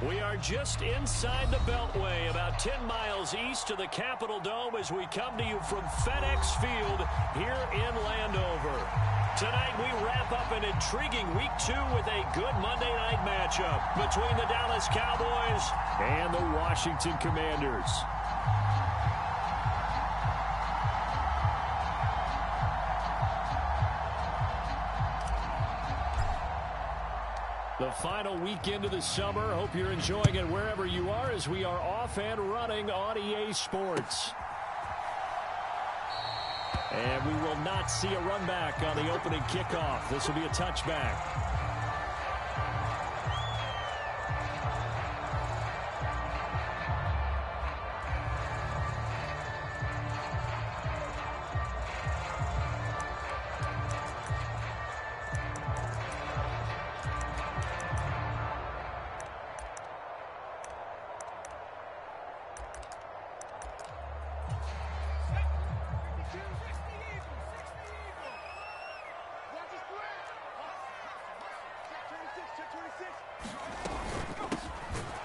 We are just inside the Beltway, about 10 miles east of the Capitol Dome as we come to you from FedEx Field here in Landover. Tonight we wrap up an intriguing Week 2 with a good Monday night matchup between the Dallas Cowboys and the Washington Commanders. The final weekend of the summer. Hope you're enjoying it wherever you are as we are off and running on EA Sports. And we will not see a run back on the opening kickoff. This will be a touchback.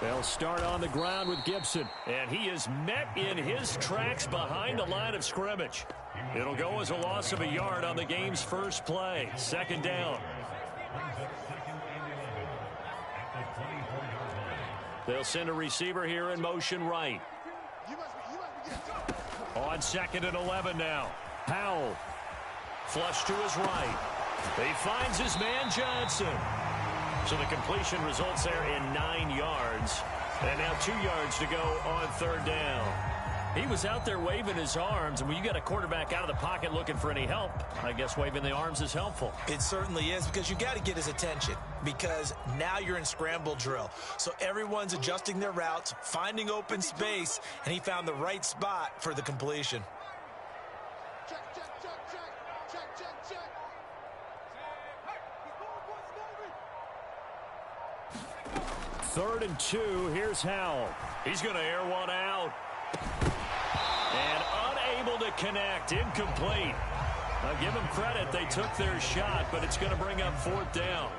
They'll start on the ground with Gibson. And he is met in his tracks behind the line of scrimmage. It'll go as a loss of a yard on the game's first play. Second down. They'll send a receiver here in motion right. On 2nd and 11 now. Powell. Flush to his right. He finds his man Johnson. So the completion results there in 9 yards. And now 2 yards to go on 3rd down. He was out there waving his arms. And when you got a quarterback out of the pocket looking for any help, I guess waving the arms is helpful. It certainly is, because you got to get his attention. Because now you're in scramble drill. So everyone's adjusting their routes, finding open space, and he found the right spot for the completion. Check, check, check, check, check, check, check. 3rd and 2. Here's Howell. He's going to air one out. And unable to connect. Incomplete. Now give them credit. They took their shot, but it's going to bring up 4th down.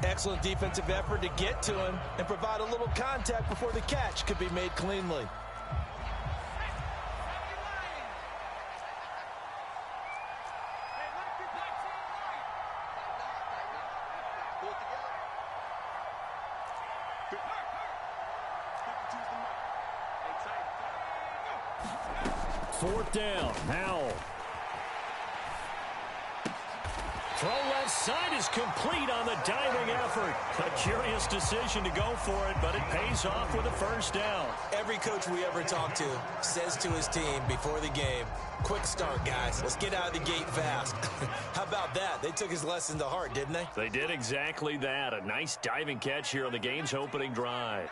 Excellent defensive effort to get to him and provide a little contact before the catch could be made cleanly. Fourth down. Howell. Throw left side is complete on the diving effort. A curious decision to go for it, but it pays off with a 1st down. Every coach we ever talk to says to his team before the game, quick start, guys. Let's get out of the gate fast. How about that? They took his lesson to heart, didn't they? They did exactly that. A nice diving catch here on the game's opening drive.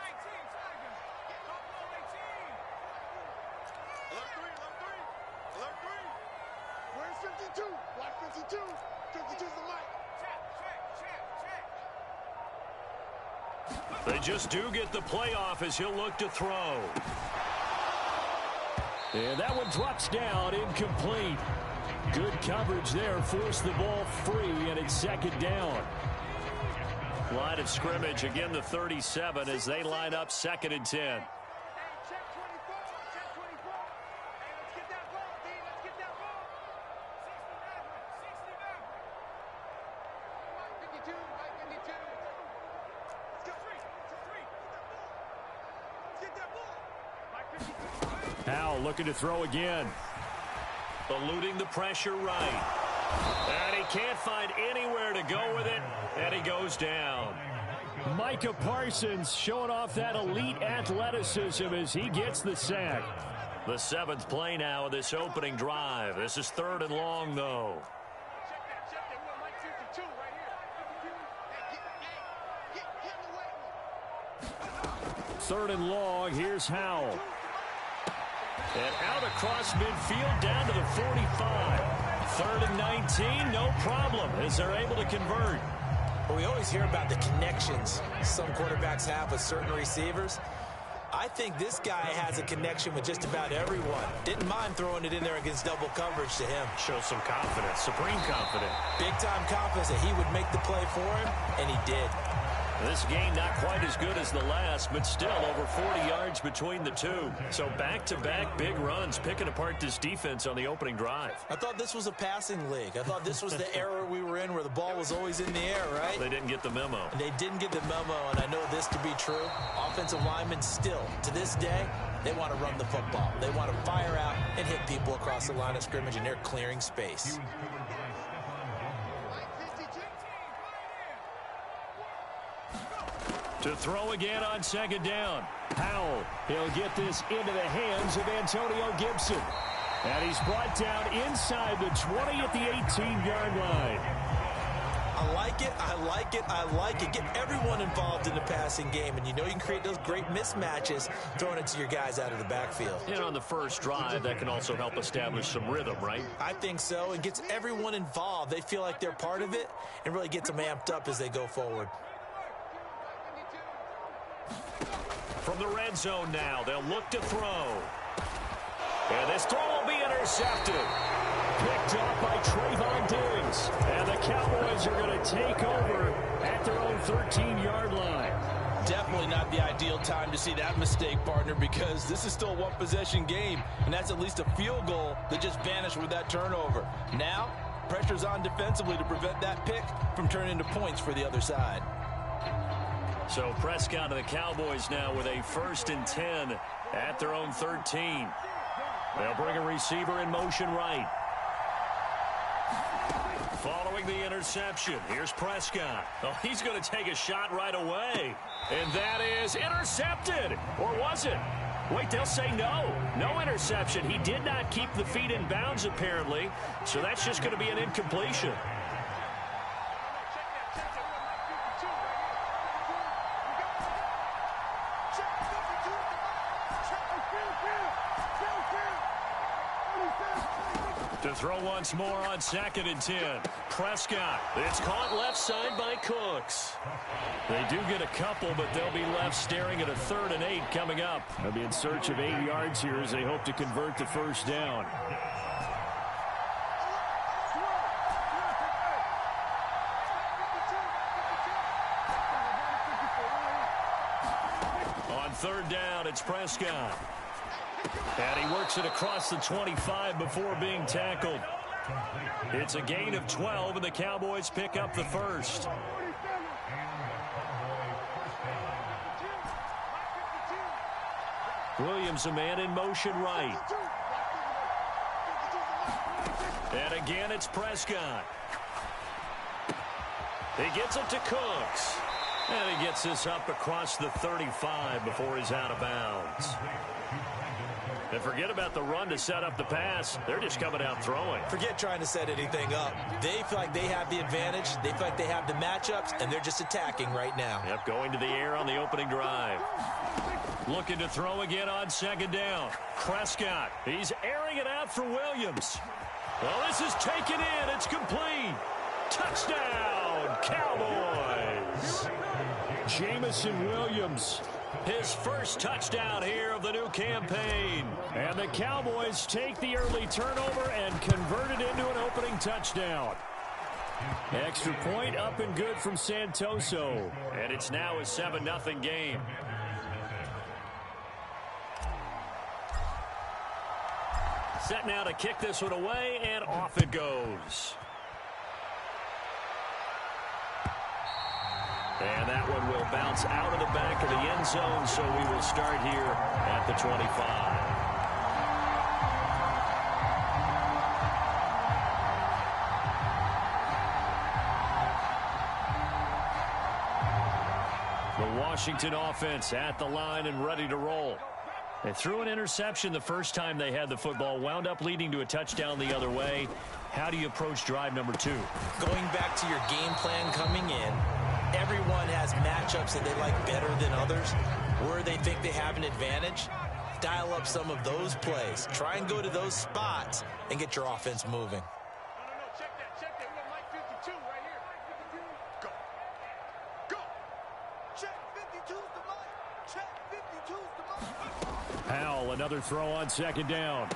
They just do get the playoff as he'll look to throw. And that one drops down, incomplete. Good coverage there, forced the ball free, and it's 2nd down. Line of scrimmage, again the 37 as they line up 2nd and 10. Powell looking to throw again. Eluding the pressure right. And he can't find anywhere to go with it, and he goes down. Micah Parsons showing off that elite athleticism as he gets the sack. The 7th play now of this opening drive. This is 3rd and long, though. 3rd and long. Here's Howell. And out across midfield down to the 45. 3rd and 19, no problem as they're able to convert. Well, we always hear about the connections some quarterbacks have with certain receivers. I think this guy has a connection with just about everyone. Didn't mind throwing it in there against double coverage to him. Shows some confidence, supreme confidence. Big-time confidence that he would make the play for him, and he did. This game not quite as good as the last, but still over 40 yards between the two. So back-to-back big runs, picking apart this defense on the opening drive. I thought this was a passing league. I thought this was the era we were in where the ball was always in the air, right? They didn't get the memo. They didn't get the memo, and I know this to be true. Offensive linemen still, to this day, they want to run the football. They want to fire out and hit people across the line of scrimmage, and they're clearing space. To throw again on second down. Powell, he'll get this into the hands of Antonio Gibson. And he's brought down inside the 20 at the 18-yard line. I like it, I like it, I like it. Get everyone involved in the passing game, and you know you can create those great mismatches throwing it to your guys out of the backfield. And on the first drive, that can also help establish some rhythm, right? I think so. It gets everyone involved. They feel like they're part of it and really gets them amped up as they go forward. From the red zone now, they'll look to throw. And this throw will be intercepted. Picked off by Trayvon Diggs. And the Cowboys are going to take over at their own 13-yard line. Definitely not the ideal time to see that mistake, partner, because this is still a one-possession game, and that's at least a field goal that just vanished with that turnover. Now, pressure's on defensively to prevent that pick from turning into points for the other side. So Prescott and the Cowboys now with a 1st and 10 at their own 13. They'll bring a receiver in motion right. Following the interception, here's Prescott. Oh, he's going to take a shot right away. And that is intercepted. Or was it? Wait, they'll say no. No interception. He did not keep the feet in bounds, apparently. So that's just going to be an incompletion. To throw once more on 2nd and 10. Prescott. It's caught left side by Cooks. They do get a couple, but they'll be left staring at a 3rd and 8 coming up. They'll be in search of 8 yards here as they hope to convert the first down. On 3rd down, it's Prescott. And he works it across the 25 before being tackled. It's a gain of 12, and the Cowboys pick up the first. Williams, a man in motion right. And again, it's Prescott. He gets it to Cooks. And he gets this up across the 35 before he's out of bounds. And forget about the run to set up the pass. They're just coming out throwing. Forget trying to set anything up. They feel like they have the advantage. They feel like they have the matchups, and they're just attacking right now. Yep, going to the air on the opening drive. Looking to throw again on 2nd down. Prescott, he's airing it out for Williams. Well, this is taken in. It's complete. Touchdown, Cowboys. Jamison Williams, his first touchdown here of the new campaign. And the Cowboys take the early turnover and convert it into an opening touchdown. Extra point up and good from Santoso. And it's now a 7-0 game. Set now to kick this one away, and off it goes. And that one will bounce out of the back of the end zone, so we will start here at the 25. The Washington offense at the line and ready to roll. They threw an interception the first time they had the football, wound up leading to a touchdown the other way. How do you approach drive number 2? Going back to your game plan coming in, everyone has matchups that they like better than others, where they think they have an advantage. Dial up some of those plays. Try and go to those spots and get your offense moving. Check that. We got Mike 52 right here. 52. Go. Check 52's the Mike. Check 52's the Mike. Powell, another throw on 2nd down.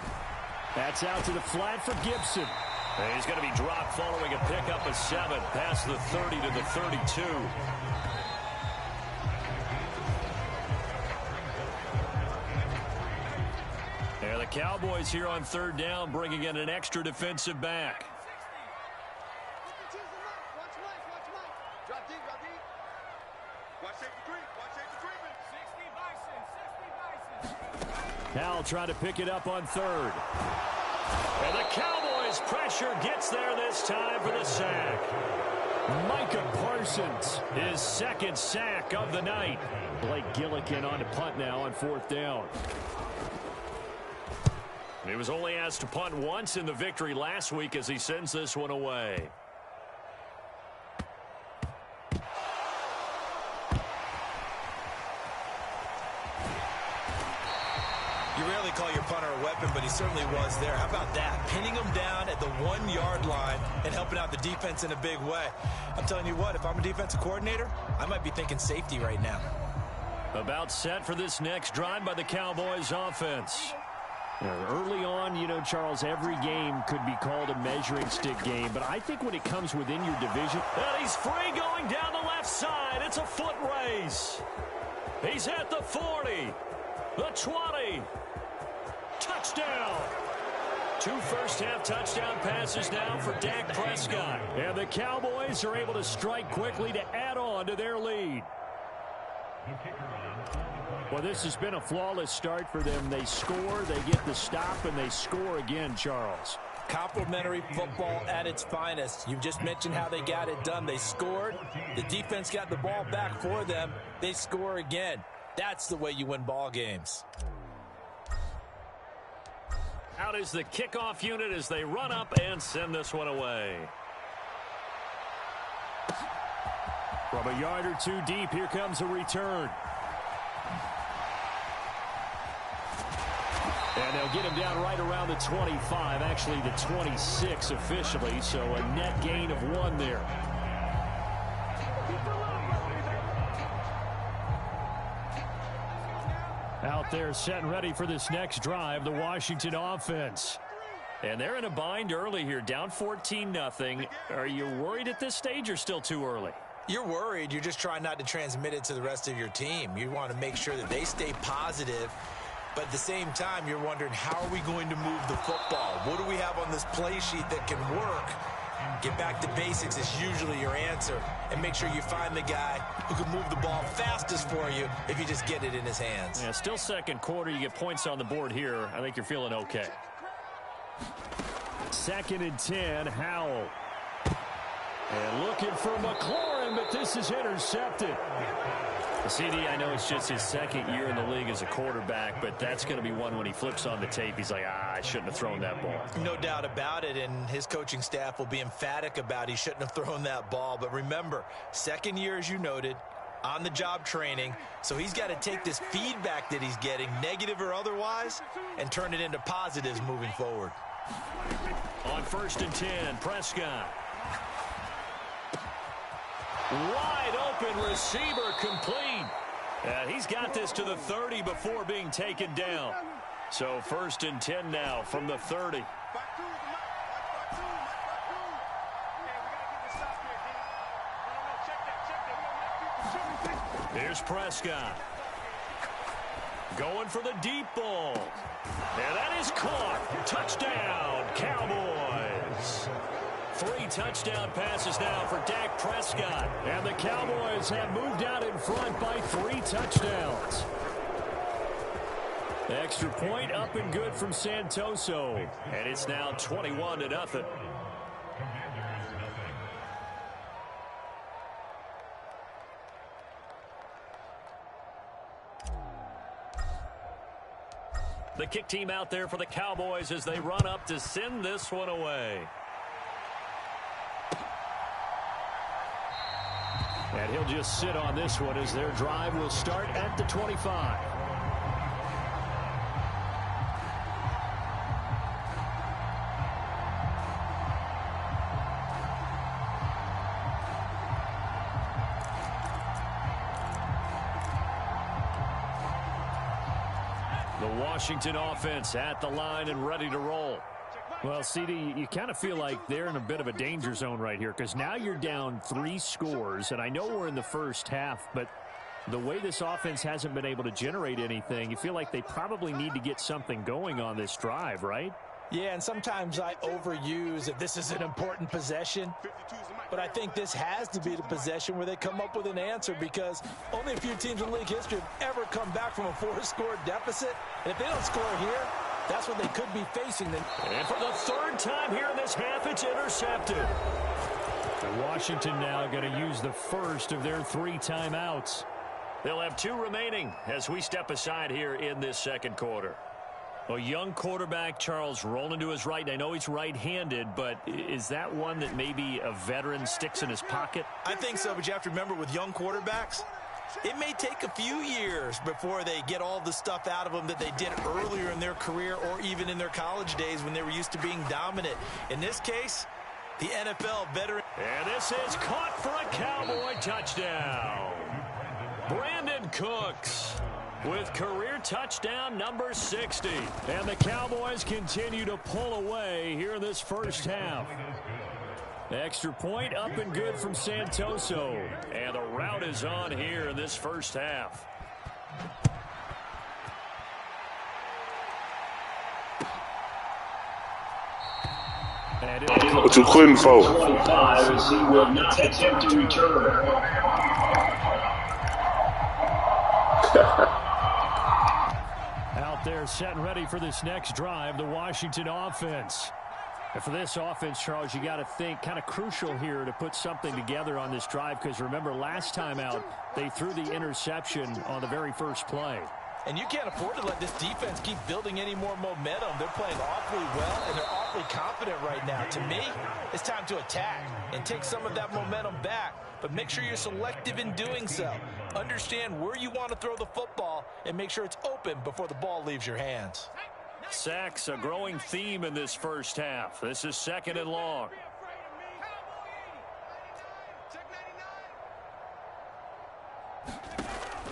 That's out to the flat for Gibson. And he's going to be dropped following a pickup of 7 past the 30 to the 32. Cowboys here on third down, bringing in an extra defensive back. Drop deep, drop deep. Watch safety creep, watch safety creeping. 60 Bison. Howell trying to pick it up on third. And the Cowboys pressure gets there this time for the sack. Micah Parsons, his second sack of the night. Blake Gillikin on to punt now on fourth down. He was only asked to punt once in the victory last week as he sends this one away. You rarely call your punter a weapon, but he certainly was there. How about that? Pinning him down at the 1-yard line and helping out the defense in a big way. I'm telling you what, if I'm a defensive coordinator, I might be thinking safety right now. About set for this next drive by the Cowboys offense. Early on, you know, Charles, every game could be called a measuring stick game, but I think when it comes within your division, and he's free going down the left side. It's a foot race. He's at the 40, the 20. Touchdown. 2 first-half touchdown passes now for Dak Prescott. And the Cowboys are able to strike quickly to add on to their lead. Well, this has been a flawless start for them. They score, they get the stop, and they score again, Charles. Complimentary football at its finest. You just mentioned how they got it done. They scored. The defense got the ball back for them. They score again. That's the way you win ball games. Out is the kickoff unit as they run up and send this one away. From a yard or two deep, here comes a return. And they'll get him down right around the 25, actually the 26 officially, so a net gain of 1 there. Out there set and ready for this next drive, the Washington offense. And they're in a bind early here, down 14-0. Are you worried at this stage or still too early? You're worried. You're just trying not to transmit it to the rest of your team. You want to make sure that they stay positive. But at the same time, you're wondering, how are we going to move the football? What do we have on this play sheet that can work? Get back to basics is usually your answer. And make sure you find the guy who can move the ball fastest for you if you just get it in his hands. Yeah, still second quarter. You get points on the board here. I think you're feeling okay. 2nd and 10, Howell. And looking for McLaurin, but this is intercepted. CD, I know it's just his second year in the league as a quarterback, but that's going to be one when he flips on the tape. He's like, I shouldn't have thrown that ball. No doubt about it, and his coaching staff will be emphatic about he shouldn't have thrown that ball. But remember, second year, as you noted, on-the-job training, so he's got to take this feedback that he's getting, negative or otherwise, and turn it into positives moving forward. On 1st and 10, Prescott. Wide open receiver complete. And he's got this to the 30 before being taken down. So 1st and 10 now from the 30. Here's Prescott. Going for the deep ball. And that is caught. Touchdown, Cowboys. 3 touchdown passes now for Dak Prescott. And the Cowboys have moved out in front by 3 touchdowns. Extra point up and good from Santoso. And it's now 21-0. The kick team out there for the Cowboys as they run up to send this one away. And he'll just sit on this one as their drive will start at the 25. The Washington offense at the line and ready to roll. Well, CD, you kind of feel like they're in a bit of a danger zone right here because now you're down 3 scores, and I know we're in the first half, but The way this offense hasn't been able to generate anything, you feel like they probably need to get something going on this drive, right? Yeah, and sometimes I overuse that this is an important possession, but I think this has to be the possession where they come up with an answer, because only a few teams in league history have ever come back from a 4-score deficit. And if they don't score here, that's what they could be facing. And for the third time here in this half, it's intercepted. And Washington now going to use the first of their 3 timeouts. They'll have 2 remaining as we step aside here in this second quarter. A young quarterback, Charles, rolling to his right. I know he's right-handed, but is that one that maybe a veteran sticks in his pocket? I think so, but you have to remember with young quarterbacks, it may take a few years before they get all the stuff out of them that they did earlier in their career or even in their college days when they were used to being dominant. In this case, the NFL veteran. And this is caught for a Cowboy touchdown. Brandon Cooks with career touchdown number 60. And the Cowboys continue to pull away here in this first half. Extra point up and good from Santoso. And the route is on here in this first half. What you quitting for? As he will not attempt to return. Out there set and ready for this next drive, the Washington offense. And for this offense, Charles, you got to think kind of crucial here to put something together on this drive, because remember last time out they threw the interception on the very first play. And you can't afford to let this defense keep building any more momentum. They're playing awfully well, and they're awfully confident right now. To me, it's time to attack and take some of that momentum back, but make sure you're selective in doing so. Understand where you want to throw the football and make sure it's open before the ball leaves your hands. Sacks, a growing theme in this first half. This is 2nd and long.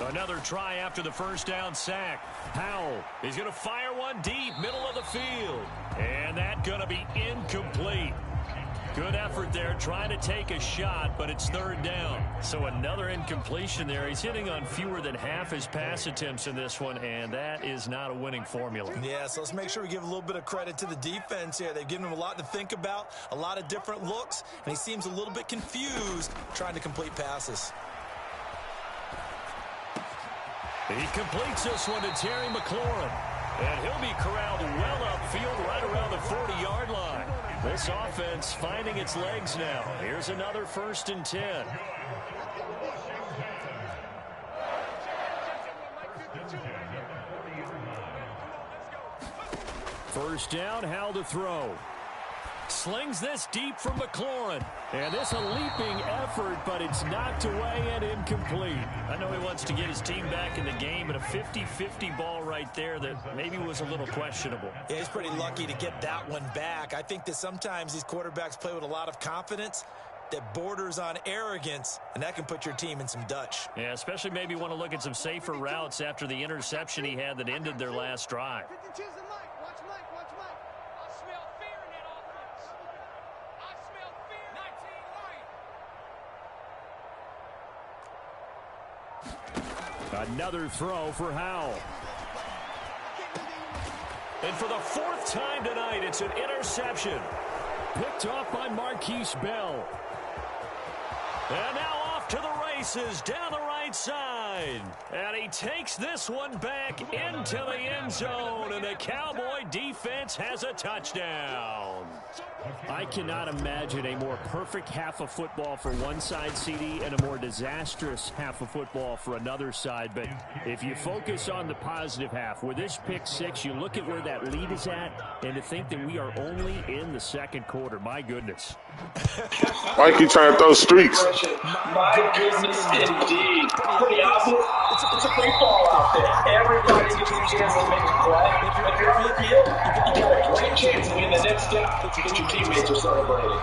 Another try after the first down sack. Howell, he's going to fire one deep, middle of the field. And that's going to be incomplete. Good effort there, trying to take a shot, but it's 3rd down. So another incompletion there. He's hitting on fewer than half his pass attempts in this one, and that is not a winning formula. Yeah, so let's make sure we give a little bit of credit to the defense here. They've given him a lot to think about, a lot of different looks, and he seems a little bit confused trying to complete passes. He completes this one to Terry McLaurin. And he'll be corralled well upfield right around the 40-yard line. This offense finding its legs now. Here's another 1st and 10. First down, Howell to throw. Slings this deep from McLaurin. And this a leaping effort, but it's knocked away and incomplete. I know he wants to get his team back in the game, but a 50-50 ball right there that maybe was a little questionable. Yeah, he's pretty lucky to get that one back. I think that sometimes these quarterbacks play with a lot of confidence that borders on arrogance, and that can put your team in some Dutch. Yeah, especially maybe want to look at some safer routes after the interception he had that ended their last drive. Another throw for Howell. And for the 4th time tonight, it's an interception. Picked off by Marquise Bell. And now off to the races down the right side. And he takes this one back into the end zone. And the Cowboy defense has a touchdown. I cannot imagine a more perfect half of football for one side, CD, and a more disastrous half of football for another side. But if you focus on the positive half, with this pick 6, you look at where that lead is at, and to think that we are only in the 2nd quarter. My goodness. Mike, you trying to throw streaks. My goodness, indeed. Pretty obvious. It's a free fall out there. Everybody gets a chance to make a play. If you're on the field, you got a great chance to win the next step that your teammates are celebrating.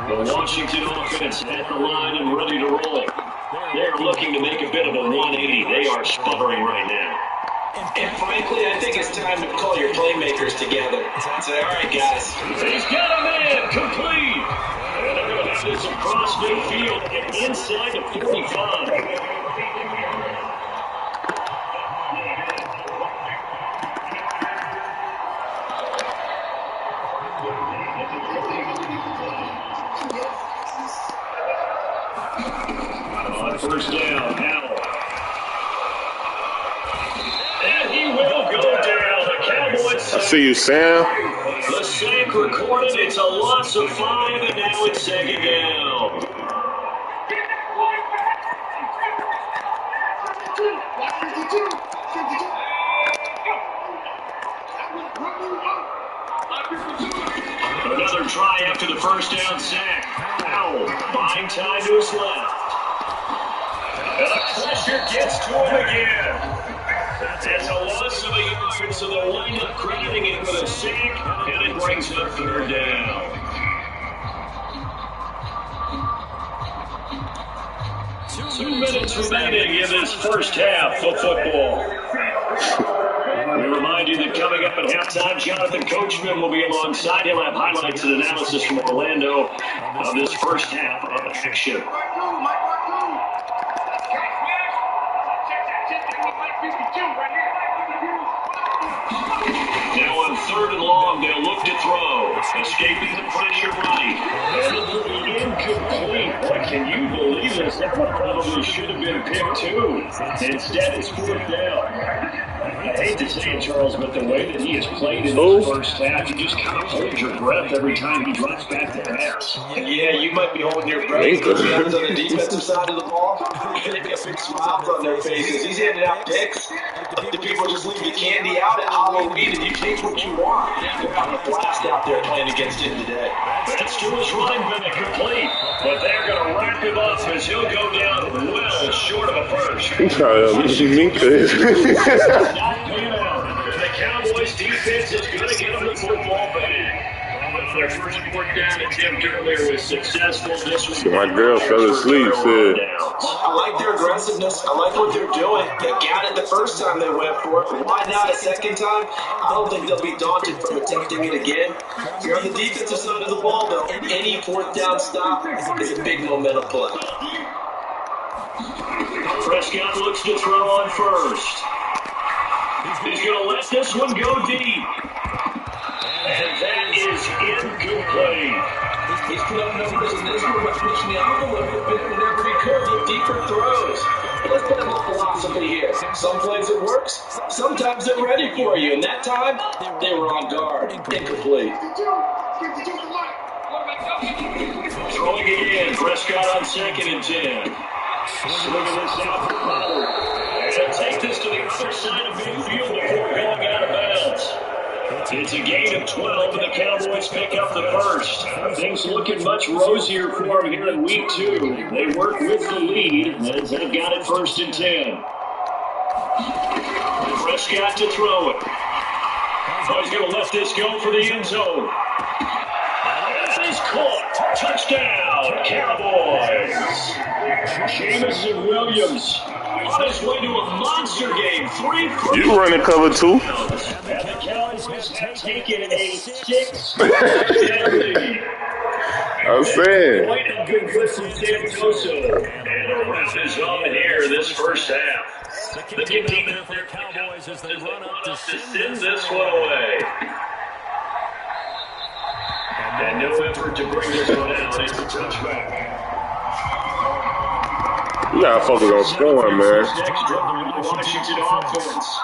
The Washington offense at the line and ready to roll. They're looking to make a bit of a 180. They are sputtering right now. And frankly, I think it's time to call your playmakers together and say, all right, guys. He's got a man complete. And they're going to Run this across midfield and inside the 45. On first down, Howell. And he will go down. The Cowboys. I see you, Sam. The sack recorded. It's a loss of 5, and now it's second down. Another try after the first down sack. Howell buying time to his left. And the pressure gets to him again. That's a loss of a yard, so they'll wind up crediting it with a sack, and it brings up third down. Two minutes remaining in this first half of football. We remind you that coming up at halftime, Jonathan Coachman will be alongside. He'll have highlights and analysis from Orlando of this first half of action. Now on third and long, they'll look to throw. Escaping the pressure right. Incomplete. What can you believe this? That one probably should have been picked too. Instead, it's fourth down. I hate to say it, Charles, but the way that he has played in this first half, you just kind of hold your breath every time he drops back to pass. Yeah, you might be holding your breath because he happens on the defensive side of the ball. They got big smiles on their faces. He's handing out picks. The people just leave the candy out at Halloween, and you take what you want. They're having a blast out there playing against him today. That's to his running back complete, but they're going to wrap him up as he'll go down well short of a first. You try to me crazy. The Cowboys defense is going to get them the football back. Their first fourth down attempt earlier was successful. This was my girl fell asleep, said. I like their aggressiveness. I like what they're doing. They got it the first time they went for it. Why not a second time? I don't think they'll be daunted from attempting it again. You're on the defensive side of the ball, though. Any fourth down stop is a big momentum play. Prescott looks to throw on first. He's going to let this one go deep. And that is incomplete. He's put up numbers in this one by pushing the envelope a bit whenever he could with deeper throws. Let's put him a philosophy here. Some plays it works, sometimes they're ready for you. And that time, they were on guard. Incomplete. Throwing it in. Prescott on 2nd and 10. Swinging this out for Pollard. And take this to the other side of midfield before going out of bounds. It's a gain of 12, and the Cowboys pick up the first. Things looking much rosier for them here in week 2. They work with the lead as they've got it 1st and 10. Prescott to throw it. Oh, he's going to let this go for the end zone. And he's caught. Touchdown, Cowboys. Jameis and Williams on his way to a monster game. 3 first. You running cover 2. And the Cowboys have taken a 6-touchdown lead. I'm saying. Quite a good blitz from Santoso. And the ref is on here this first half. The kick team of their Cowboys as they run up to send this one away. And no effort to bring this one out. It's a touchback. You gotta focus on scoring, man. Washington offense.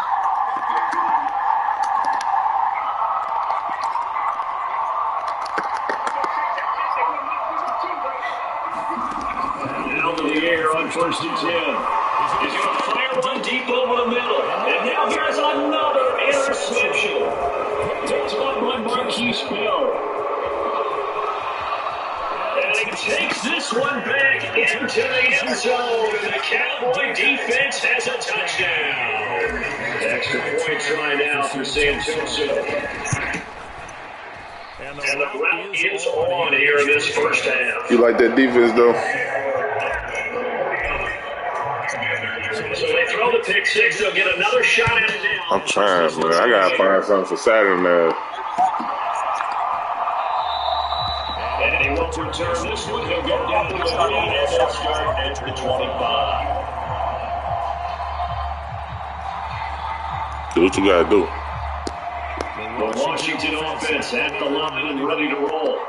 Out of the air on 1st and 10. He's going to fire one deep over the middle. And now here's another interception. Picked up by Marquise Bell. And he takes this one back into the end zone. And the Cowboy defense has a touchdown. Extra point try now for Santoso. And the route is on here in this first half. You like that defense, though? So they throw the pick 6. They'll get another shot at it now. I'm trying, man. I gotta find something for Saturday, man. And he will punt return. This one he'll get down to the 3 and they'll start at the 25. Do what you gotta do. The Washington offense at the line and ready to roll.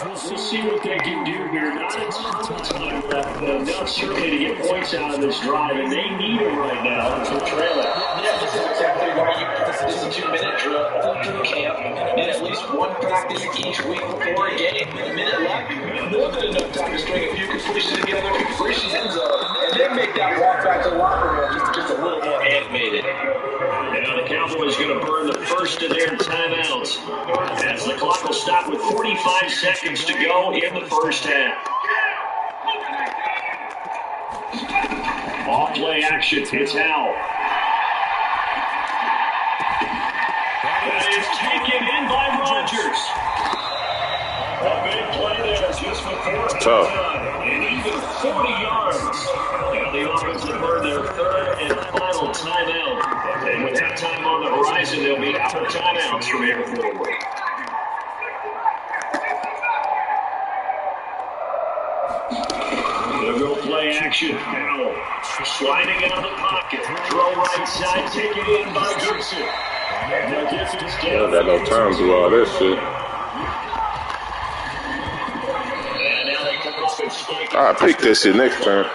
We'll see what they can do here. Not a ton of time left, but enough certainly to get points out of this drive, and they need it right now to trail it. Yeah, this is exactly why you practice a 2-minute drill through camp and at least one practice each week before a game. A minute left, more than enough time to string a few completions together, completions end zone, and then make that walk back to the locker room just a little more animated. Now the Cowboys going to burn the first of their timeouts as the clock will stop with 45 seconds to go in the first half. Off play action, it's Howell. That is taken in by Rodgers. A big play there just before tough. And even 40 yards. Now the offense will burn their third and final timeout. And with that time on the horizon, they'll be out of timeouts from here forward. They'll go play action now. Sliding out of the pocket. Throw right side, take it in by Gibson. And they'll get this I down. don't got no time to do all this shit. And now they come up and spike. I'll pick this shit next time.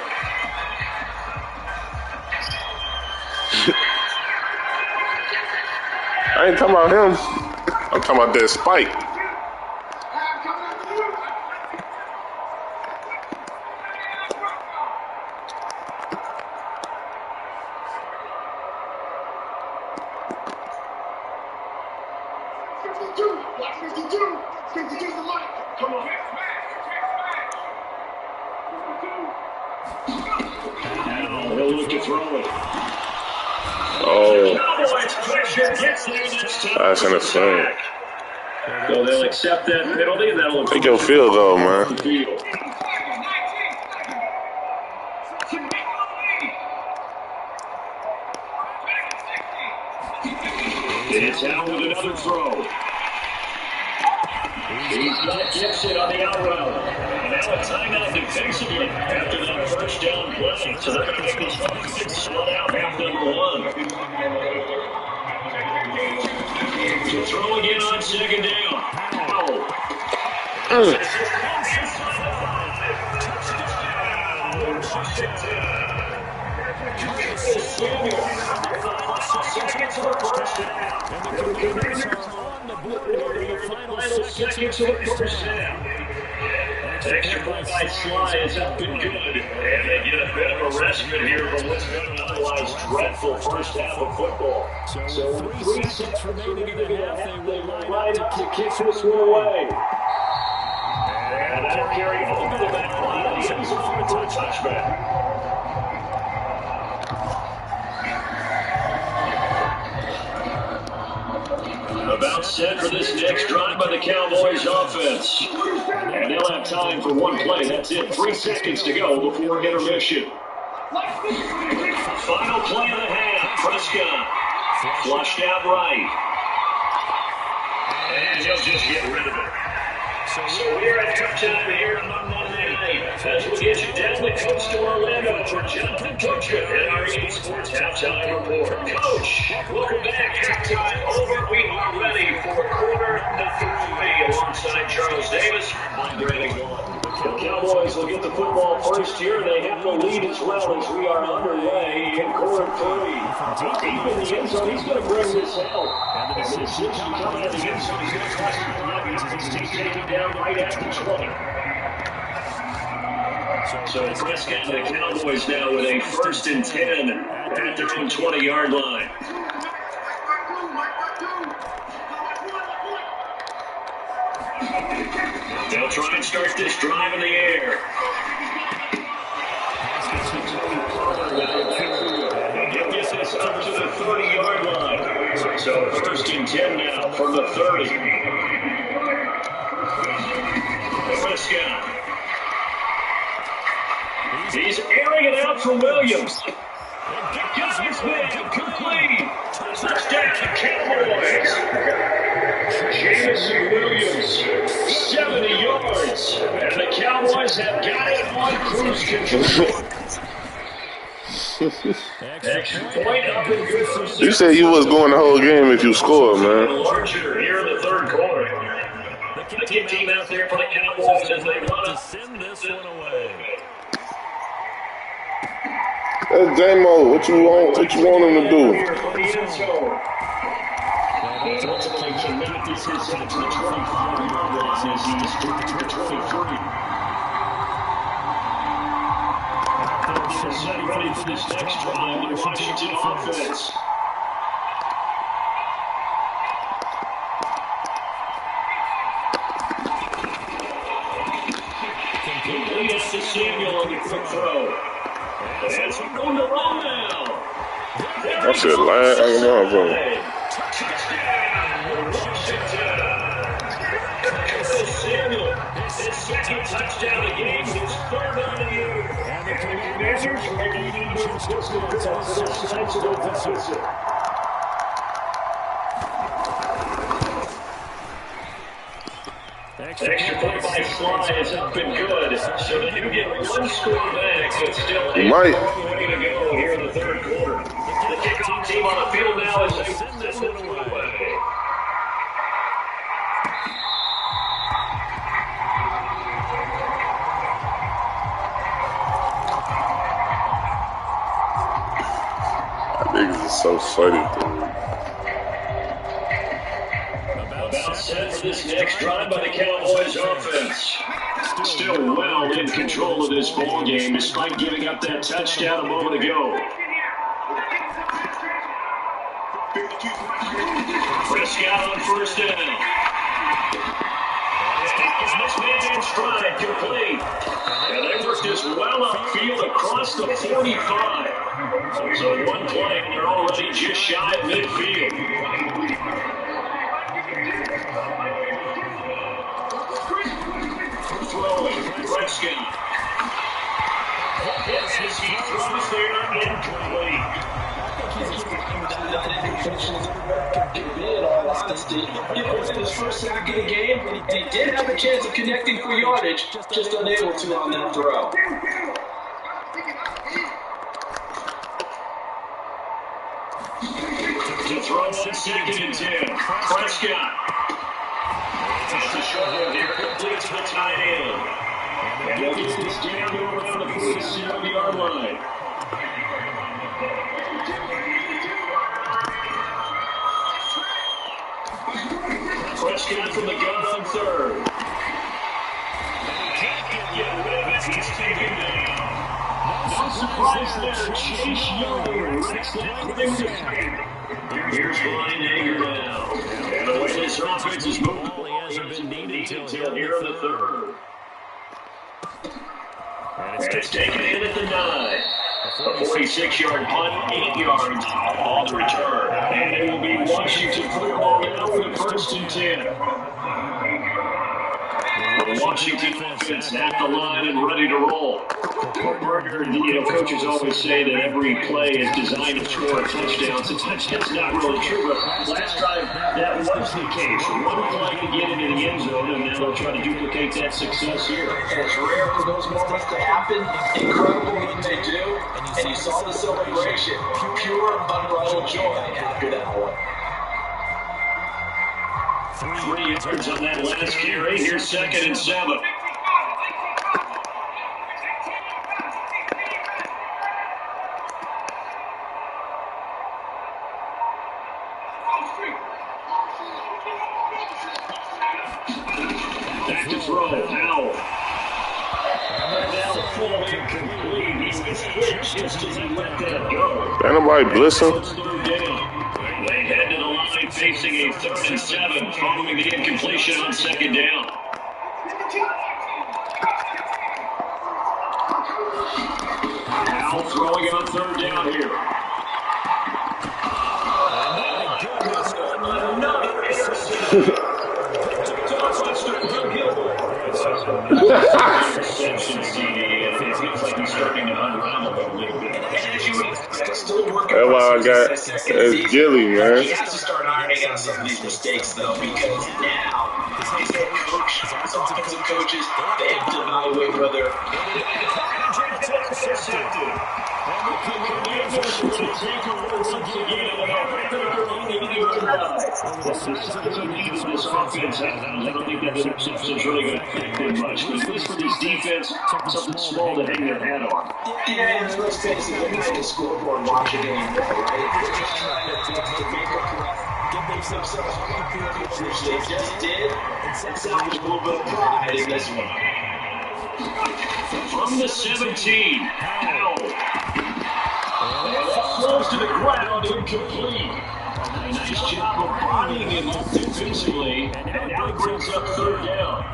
I ain't talking about him. I'm talking about that spike. Now they'll look to throw it. Oh, Cowboys pressure gets there this time. that's insane. So they'll accept that penalty, and that'll Take your field goal, man. field. It's out with another throw. He's got Gibson on the out route. And now a timeout defensively after that first down play. So they're going to make this offense slow down half number one. To throw again on second down. Extra point by Sly is up and good. And they get a bit of a respite here from what's been an otherwise dreadful first half of football. So 3 seconds remaining in the half. They line up to kick this one away. And that'll carry over the back line of the end zone for a touchback. About set for this next drive by the Cowboys offense. And they'll have time for one play. That's it. 3 seconds to go before intermission. Final play of the half. Prescott flushed out right. And he'll just get rid of it. So we're at halftime here on Monday night. As we get you down the coast to Orlando for Jonathan Coachman and our EA Sports Halftime Report. Coach, welcome back. Halftime over. We are ready for quarter number 3 alongside Charles Davis. I'm Brandon Gordon. The Cowboys will get the football first here. They have the lead as well as we are underway in quarter 3. Deep in the end zone, he's going to bring this out. And the decision coming out of the end zone is going to cost him the Nuggets as he's taken down right at the 20. So Prescott and the Cowboys now with a 1st and 10 at their own 20-yard line. They'll try and start this drive in the air. He'll get this up to the 30-yard line. So 1st and 10 now from the 30. Prescott. He's airing it out for Williams. Got his man complete. Touchdown Cowboys. Jamison Williams, 70 yards. minutes, and the Cowboys have got it on cruise control. Extra point up and good for six. You said you was going the whole game if you scored, man. Larger here in the third quarter. The kick team out there for the Cowboys as they want to send this one away. That's J-Mo. What you want him to do? Ultimately cannot be sent to the 25-yard line as he's to 23. Ready for this next drive in the Washington offense. Complete to Samuel on the quick throw. And we're going to run now. That's it, line. I don't know, bro. Touchdown, Washington. Samuel, his second touchdown of the game, his third on the year. And the Commanders are leading with just a bit of sizable deficit. Extra point by Sly is up and good. So they do get one score back, but still a way to go here in the third quarter. The kickoff team on the field now as they send this one away. Niggas is so funny, dude. About set for this next drive by the Cowboys offense. Still well in control of this ball game despite giving up that touchdown a moment ago. Prescott on first down. This man's in stride, complete. And they worked this well upfield across the 45. So one play, and they're already just shy of midfield. Throwing, Prescott. He throws there, incomplete. It was his first sack of the game. He did have a chance of connecting for yardage, just unable to on that throw. To throw on second and 10. Prescott. It's a short one here, complete to the tight end. And he'll get this down to around the 47-yard line. Prescott from the gun on third. Yeah, he's taken down. No surprise there. Chase Young wrecks that play with his feet. Here's Brian Hager now. And the way this offense is moving, he hasn't been needed until here in the third. And it's taken in at the 9. A 46-yard punt, 8 yards on the return. And it will be Washington football now for the first and 10. The Washington offense at the line and ready to roll. Coaches always say that every play is designed to score a touchdown. So that's not really true, but last time that was the case. One play to get into the end zone, and now they'll try to duplicate that success here. It's rare for those moments to happen. Incredible when they do, and you saw the celebration. Pure, unbridled joy after that one. 3 yards on that last carry. Here's second and 7. Back to throw. Powell. Now full incomplete. He was hit just as he let that go. Ain't nobody blitzing. They head to the line facing a 3rd and 7 following the incompletion on second down. Now throwing it on 3rd down here. Reception CD, and it feels like he's starting to unravel a little bit. And as you would expect, Still working That's on why I his got second it's season. Gilly, man. He has to start ironing out some of these mistakes, though, because now his head coach, his offensive coaches, they have to evaluate whether The size of the lead of this offense, I don't think that interception is really going to affect them much. But at least for this defense, something small to hang their hat on. yeah, and let's face it, they're not in the scoreboard watching anymore, right? They're just trying to make a give themselves a which they just did, and salvage a little bit of pride in this one. From the 17, Powell. And that falls to the ground, incomplete. Nice job of bodying him up defensively, and now it brings up third down.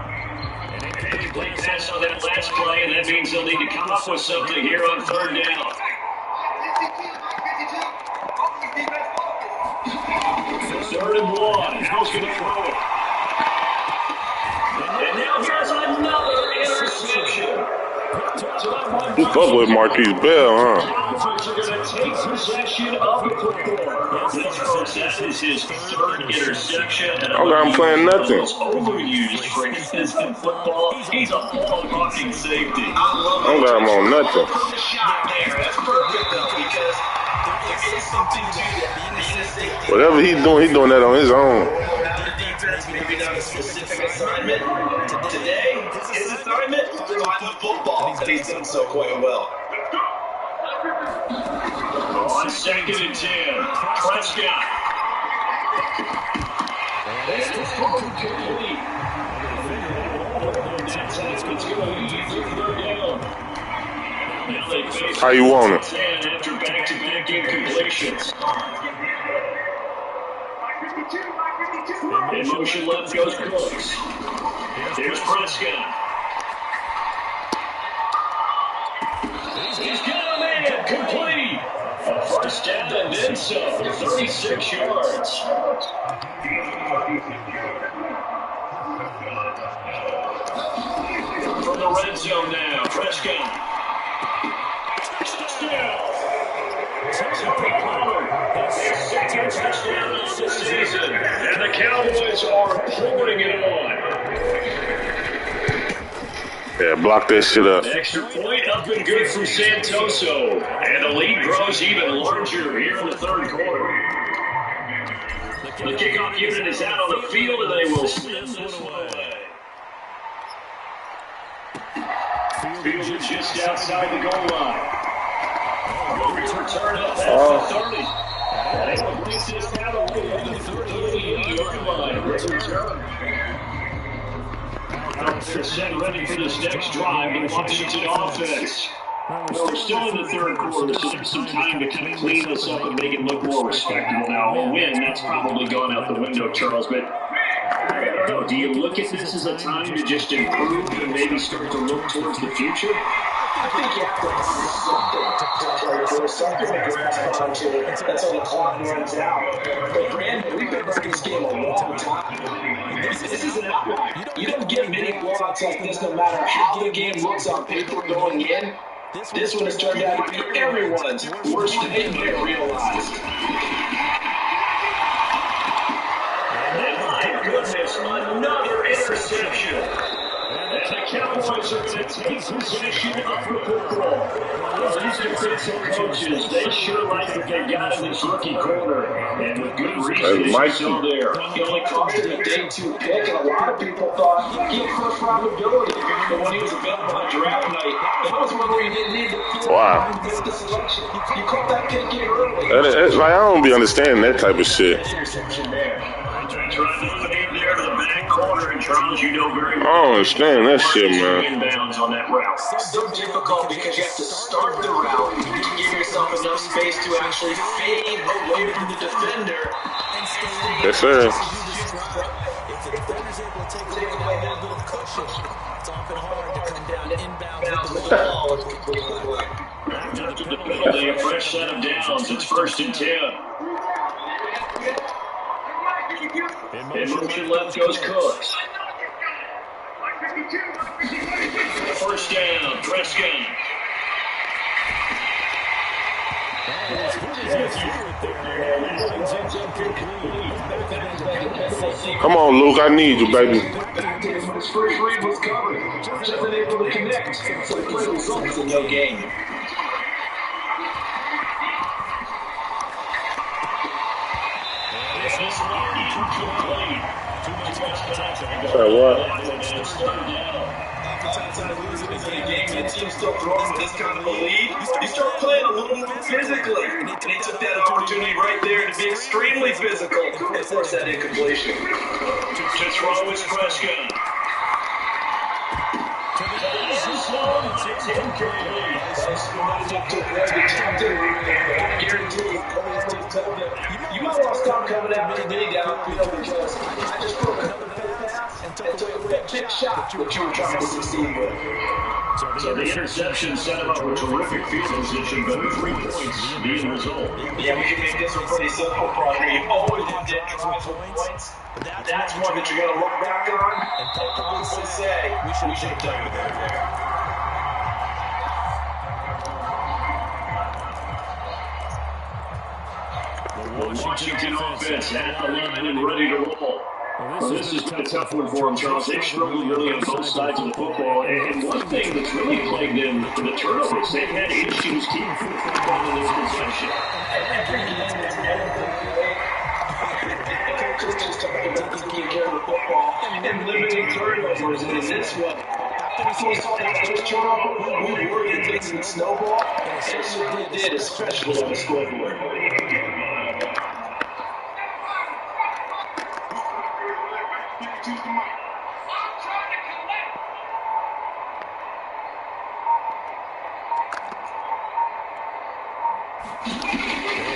Incomplete pass on that last play, and that means they'll need to come up with something here on third down. Third and one. How's going to throw it? And now here's another interception. You fuck with Marquise Bell, huh? Cowboys are going to take possession of the football. This, folks, that is his third interception. And I'm not playing nothing. Overused phrases in football. He's a ball-hawking safety. I'm got him on nothing. From the shot there, that's perfect, though, because there is something to that. Being a safety. Whatever he's doing that on his own. Maybe not a specific assignment. Today, his assignment is to find the football, and he's done so quite well. On 2nd and 10, Prescott. And it's complete. That's going to lead to third down. Now they face How you want it? 10 after back-to-back incompletions. In motion left goes Cooks. Here's Prescott. He's got a man complete. A first down and then some. 36 yards. From the red zone now, Prescott. Touchdown. Second touchdown of the season, and the Cowboys are pouring it on. Yeah, block that shit up. Extra point up and good from Santoso, and the lead grows even larger here in the third quarter. The kickoff unit is out on the field, and they will send this one away. Field is just outside the goal line. Return up past the 30. And it will place this down away at the 30-yard line. Great return. They're set ready for this next drive in the Washington offense. Well, we're still in the third quarter, so there's some time to kind of clean this up and make it look more respectable. Now, a win, that's probably gone out the window, Charles, but I don't know. Do you look at this as a time to just improve and maybe start to look towards the future? I think you have to find something to play for, something to grasp onto. That's how the clock runs out. But Brandon, we've been running this game a long time. This is an outlier. You don't get many blowouts like this no matter how the game looks on paper going in. This one has turned out to be everyone's worst day they realized. And my goodness, another interception. And the Cowboys are going to take possession of the football. Well, these defensive coaches, they sure like what they've got in this rookie corner. And with good reason, he's still there. He only cost him a day 2 pick, and a lot of people thought he had first round ability. But when he was available on draft night, that was one where he didn't need the Wow. the selection. You caught that pick in early. It's like, I don't be understanding that type of shit. Interception there. Trying to fade there to the back corner, and Charles, you know very well. I don't understand that shit, man. Inbounds on that route. So difficult because you have to start the route to give yourself enough space to actually fade away from the defender. Yes, sir. If the defender's able to take away a little bit of cushion, it's often hard to come down inbounds with the ball. After the penalty, a fresh set of downs. It's 1st and 10. In motion left goes Cooks. First down, Prescott. Come on, Luke. I need you, baby. His first read was covered. Just unable to connect. So the play results in no gain. What? Team still throwing with this kind of a lead. You start playing a little more physically. And they took that opportunity right there to be extremely physical and force that incompletion. To throw is Prescott. You might want to stop coming after me downfield because I just broke a pass and took away a big shot which you were trying to succeed with. So the interception set him up with terrific field position, but 3 points being the result. Yeah, we can make this one pretty simple, partner. You always have to drive for points. That's one that you're going to look back on and probably say, we should have done better. Washington offense at the line and ready to roll. Well, this has been a tough one for them, Charles. They've struggled really on both sides of the football. And one thing that's really plagued them, the turnovers. They've had issues keeping football in this possession. Just talking about taking care of the football and limiting turnovers in this one. After we saw that first turnover, we worried that things would snowball, and it certainly did, especially on the scoreboard.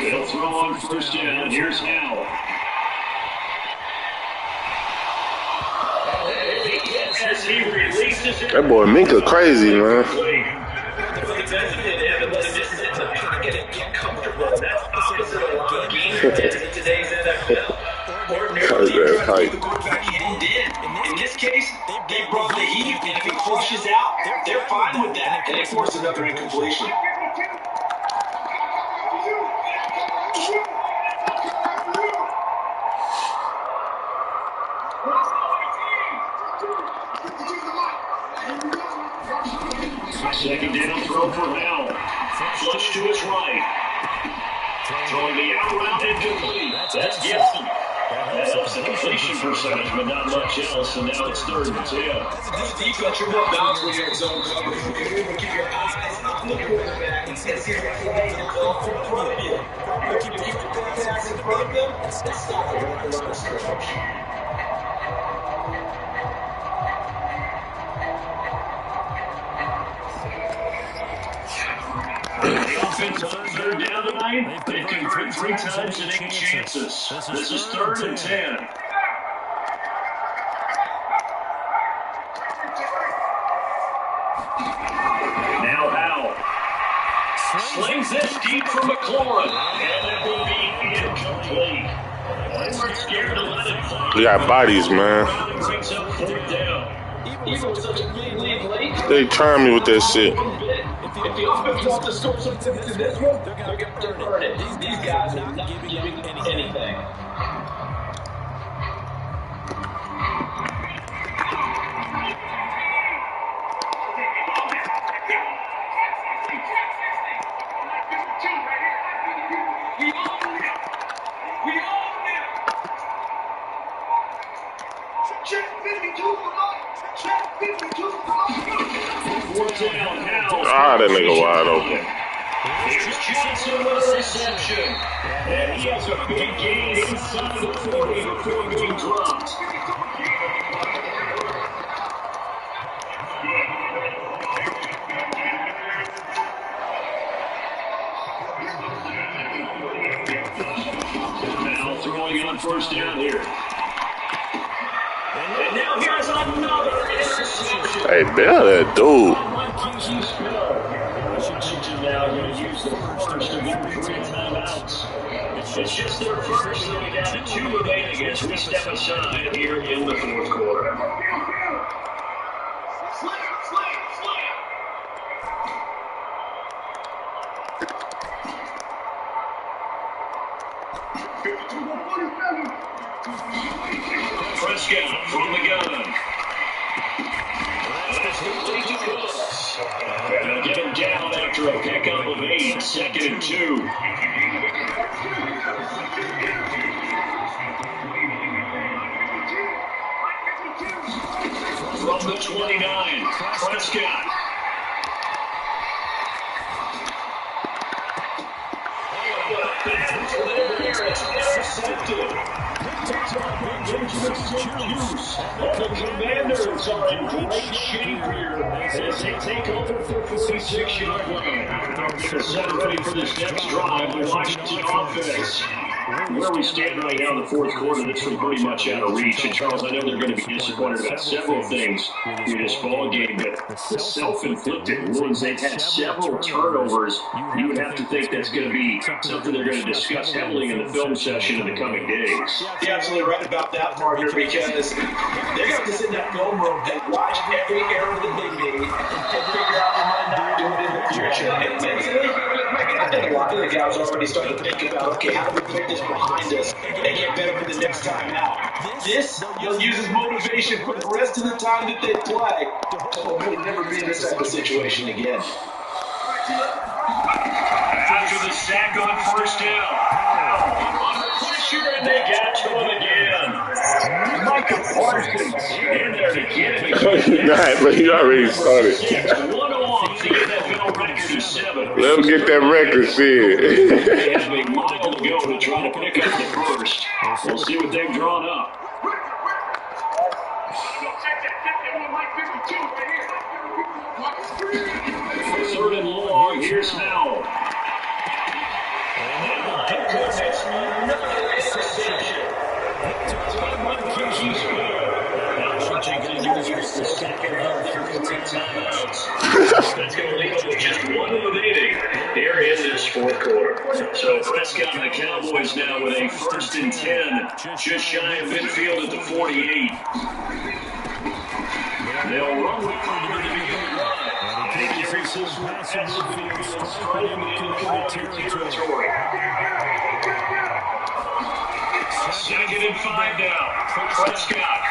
They'll throw on first down. Here's Howell. That boy Minka crazy, man. In this case, they brought the heat, and if he flushes out, they're fine with that, and they force another incompletion. Second down throw for Howell. Flush to his right. Throwing the out route incomplete. That's Gibson. That helps the completion percentage, but not much else, and now it's 3rd and 10. This defense, you're more balanced when you're in zone coverage because you're able to keep your eyes on the quarterback and see the play in front of you. You keep your contacts in front of them and stop the line of scrimmage. Offense on 3rd down tonight. They've converted 3 times and 8 chances. This is 3rd and 10. Now Howell slings this deep for McLaurin, and it will be incomplete. They weren't scared to let it fly. We got bodies, man. Brings up 4th down. Even with such a big lead late, They trying me with that shit. if the offense wants to score some points in this one, they're going to burn it. These guys are not giving anything. Ah, that nigga wide open. Here's Johnson with a reception. And he has a big gain inside the 40 before being dropped. Now throwing on first down here. And now here's another interception. Hey, Bill, that dude. Washington now going to use the first of their 3 timeouts. It's just their first, and we down to 2 remaining as we step aside here in the 4th quarter. Prescott from the gun. That's complete to Cooks. And they'll get him down after a pickup of 8, 2nd and 2. From the 29, Prescott. It's intercepted. The Commanders are in great shape here as they take over for 46-yard line. Set ready for this next drive, the Washington offense. Where we stand right now in the fourth quarter, this is pretty much out of reach. And Charles, I know they're going to be disappointed about several things in this ball game, but the self-inflicted wounds, they've had several turnovers. You would have to think that's going to be something they're going to discuss heavily in the film session in the coming days. You're absolutely right about that, partner, because they're going to have to sit in that film room and watch every error that they made and figure out how to not do it in the future. And mentally, I think a lot of the guys already started to think about, okay, how do we put this behind us and get better for the next time out? This, they'll use as motivation for the rest of the time that they play to hopefully never be in this type of situation again. After the sack on first down, under pressure, and they got to him again. Michael Parsons in there to get it. Nah, but he already started. 1 off the NFL record of 7. Let him get that record, They shit. have a mile to go to try to pick up the first. We'll see what they've drawn up. Third and long, here's Howell. And my goodness, another interception. Washington going to use the second of 3 timeouts. That's going to leave them with just one remaining here in this fourth quarter. So Prescott and the Cowboys now with a 1st and 10, just shy of midfield at the 48. They'll run with Carter to begin the run. And he carries this one past midfield, striking into enemy territory. 2nd and 5 now. Prescott.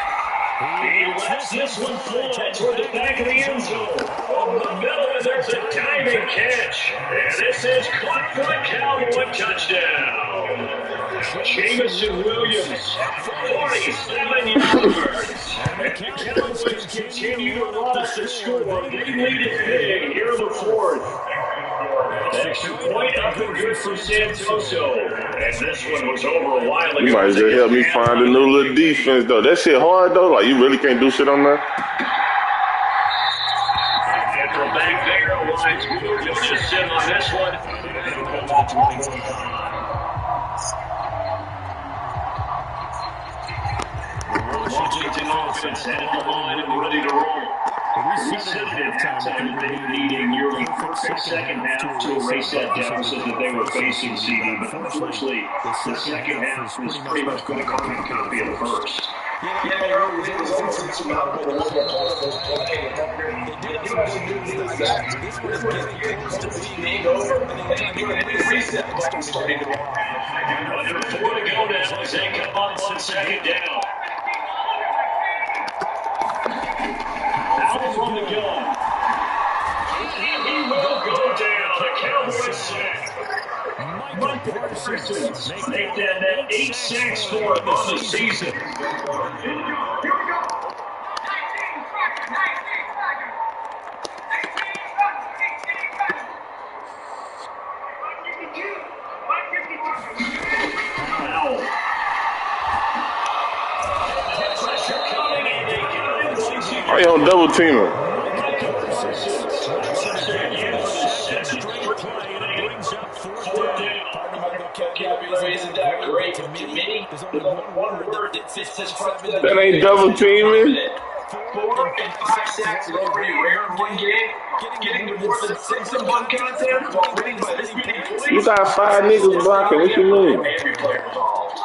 He lets this one fly toward the back of the end zone. Over the middle, and there's a diving catch. And this is caught for the Cowboy touchdown. Jamison Williams, 47 yards. And the Cowboys continue to rise to score. They lead it big here in the fourth. Extra point up and good for Santoso. And this one was over a while ago. You might as well help me find a new little defense, though. That shit hard, though. Like, you really can't do shit on that. And from back there, Wines will just sit on this one. Washington offense headed to line and ready to roll. We said at halftime that they were needing nearly perfect second half to erase that deficit that they were facing, CD. But unfortunately, the second half was pretty much going to carbon copy of the first. Yeah, it was almost about a little bit more. This was getting close to being over, and then doing a reset button starting to walk. Under 4 to go now as they come up on 2nd down. Out from the gun. He will go down. The Cowboys sack. Michael Parsons make that 8 sacks for him on the season. Why you on double teaming? Isn't that great? To me, there's only one word that fits this front. That ain't double teaming. 4 and 5 sacks is already rare in one game. Getting to more than 6 in one contest while winning by this many points. You got 5 niggas blocking. What you mean? Every player involved.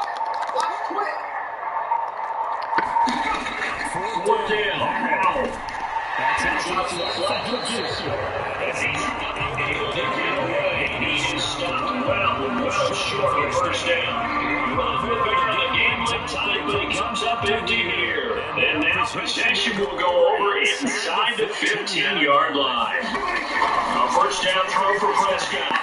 4th down. He is stopped well short of first down. will go over inside the 15-yard line. A first down throw for Prescott.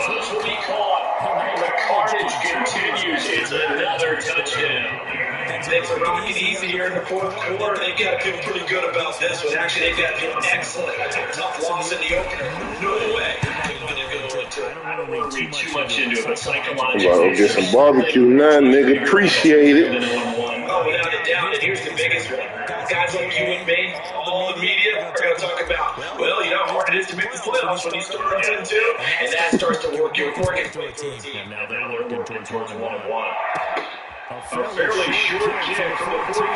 This will be caught. And the carnage continues. It's another touchdown. Things are rocking easy here in the fourth quarter. They've got to feel pretty good about this one. Actually, they've got to feel excellent. I took a tough loss in the opener. No way. I don't want to read too much into it, but psychologically, Well, get some barbecue now, nigga. Appreciate it. Oh, without a doubt. And here's the biggest one. Guys like you and me, all the media, are going to talk about, well, you know how hard it is to make the playoffs when you start 10-2, and that starts to work your its way to a team. And now they're working towards 1-1. A fairly short kick from the 14.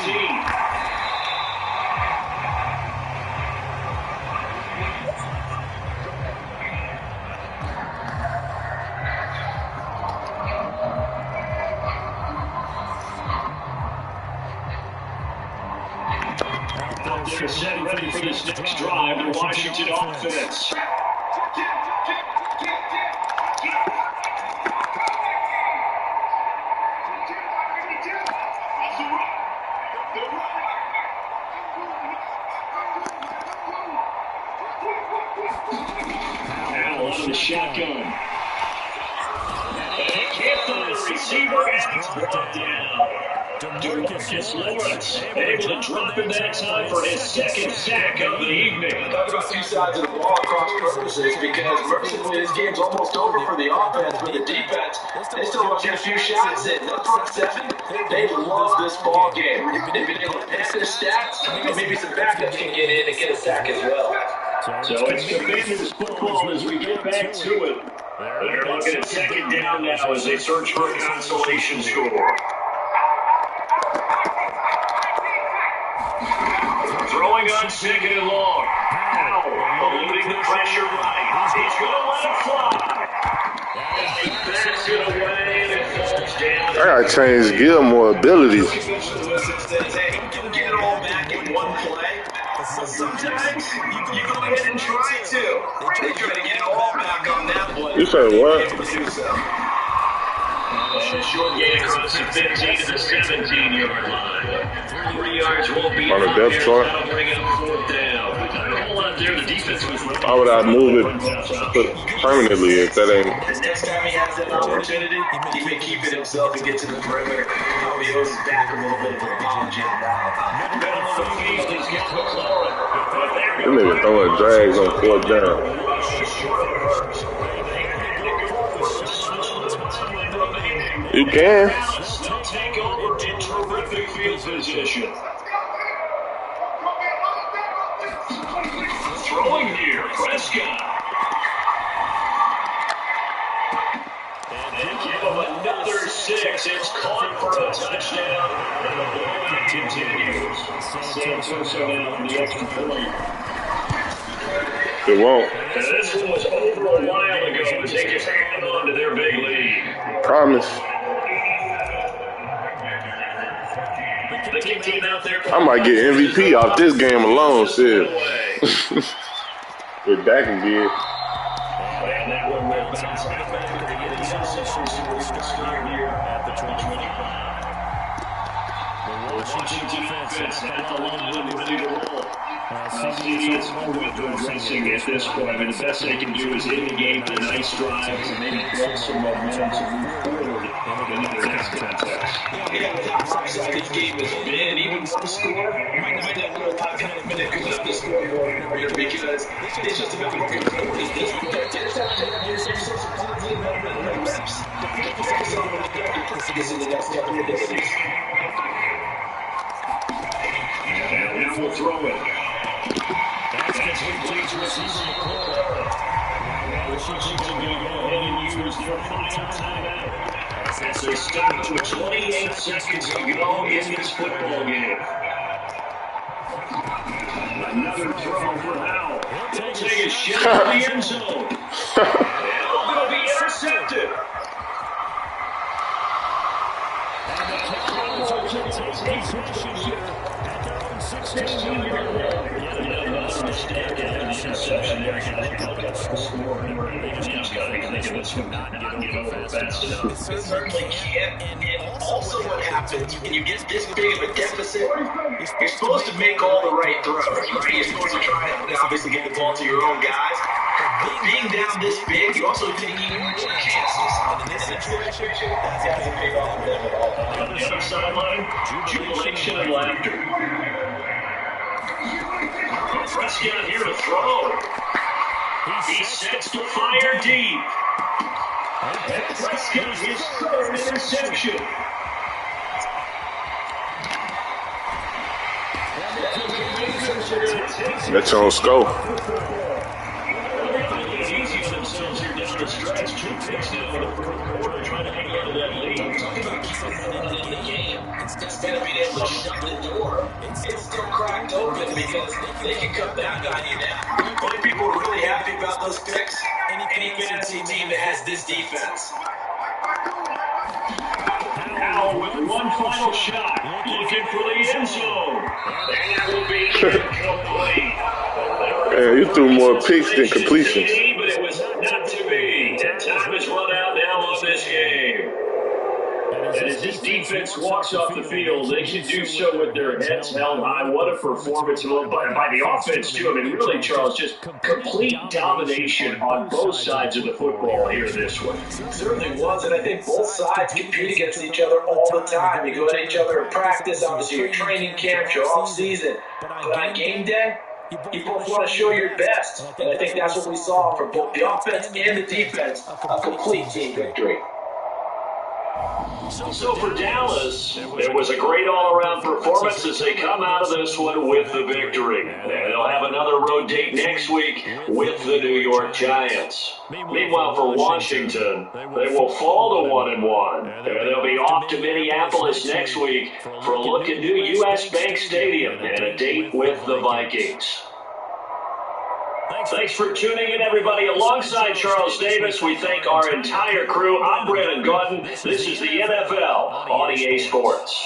They're set ready for this next drive, the Washington offense. Now on the shotgun. And can't find a receiver, and it's brought down. Demarcus Lawrence able to drop him that time for his second sack of the evening. Talk about two sides of the ball across purposes, because mercifully this game's almost over for the offense, but the defense, they still want to get a few shots in. That front seven, they love this ball game. They've been able to pass their stats, and maybe some backups can get in and get a sack as well. So it's Commanders football as we get back to it. They're looking at second down now as they search for a consolation score. Throwing on second and long. Powell eluding the pressure right. He's going to let it fly. He backs it away and it falls down. I gotta change Gilmore abilities. Get it all back in one play. Sometimes you go ahead and try to. They try to get it all back on that play. You say what? Short gain across the 15 to the 17-yard line. 3 yards won't be On the depth chart? That'll bring up fourth down. Not a whole lot there. The defense was looking. How would I move it permanently if that ain't? The next time he has that opportunity, he may keep it himself and get to the perimeter. He goes back a little bit for a bomb jam. This nigga throwing drags on fourth down. You can. Take over in terrific field position. Throwing here, Prescott. And give him another 6. It's caught for a touchdown. And the ball continues. San Francisco on the extra point. It won't. And this one was over a while ago as they just hang on to their big lead. Promise. I might get MVP off this game alone, shit. With Dak and did. And that one will bounce back to the inside here at the 25. The Washington offense at the line ready to roll. CD is with addressing at this point. I mean, the best they can do is end the game with nice drives and maybe build some momentum to move forward into the next contest. Yeah, the upside this game has been, even one score, might not have been good up the scoreboard here because it's just about working forward. It's just reps. In the next couple of days. And now we'll throw it. That's complete to receiver McClure. Washington going to go ahead and use their final timeout. As they stop with 28 seconds to go in this football game. Another throw for Howell. He'll take a shot at the end zone. And going to be intercepted. And the Cowboys are going to take possession here at their own 16-yard line. Another mistake and an interception there. They just got to this one not get over fast enough. It certainly can. And also what happens when you get this big of a deficit, you're supposed to make all the right throws, right? You're supposed to try and obviously get the ball to your own guys. But being down this big, you also take even more chances. And in this situation, that hasn't paid off for them at all. On the other sideline, jubilation and laughter. Prescott here to throw. He sets to fire deep. And Prescott his third interception. That's on scope. Easy for themselves here down the stretch. 2 picks now in the fourth quarter, trying to hang on to that lead. In the game, instead of being able to shut the door, it's still cracked open because they can come back on you now. Only people are really happy about those picks. Any fantasy team that has this defense. Now with one final shot, looking for the end zone. That will be incomplete. Man, you threw more picks than completions. But it was not to be. And time has run out now on this game. And as this defense walks off the field, they should do so with their heads held high. What a performance by the offense, too. I mean, really, Charles, just complete domination on both sides of the football here this one. It certainly was, and I think both sides compete against each other all the time. You go at each other in practice, obviously your training camp, your off-season. But on game day, you both want to show your best. And I think that's what we saw from both the offense and the defense, a complete team victory. So for Dallas, it was a great all-around performance as they come out of this one with the victory. And they'll have another road date next week with the New York Giants. Meanwhile, for Washington, they will fall to 1-1. And they'll be off to Minneapolis next week for a look at new U.S. Bank Stadium and a date with the Vikings. Thanks for tuning in, everybody. Alongside Charles Davis, we thank our entire crew. I'm Brandon Gautin. This is the NFL on EA Sports.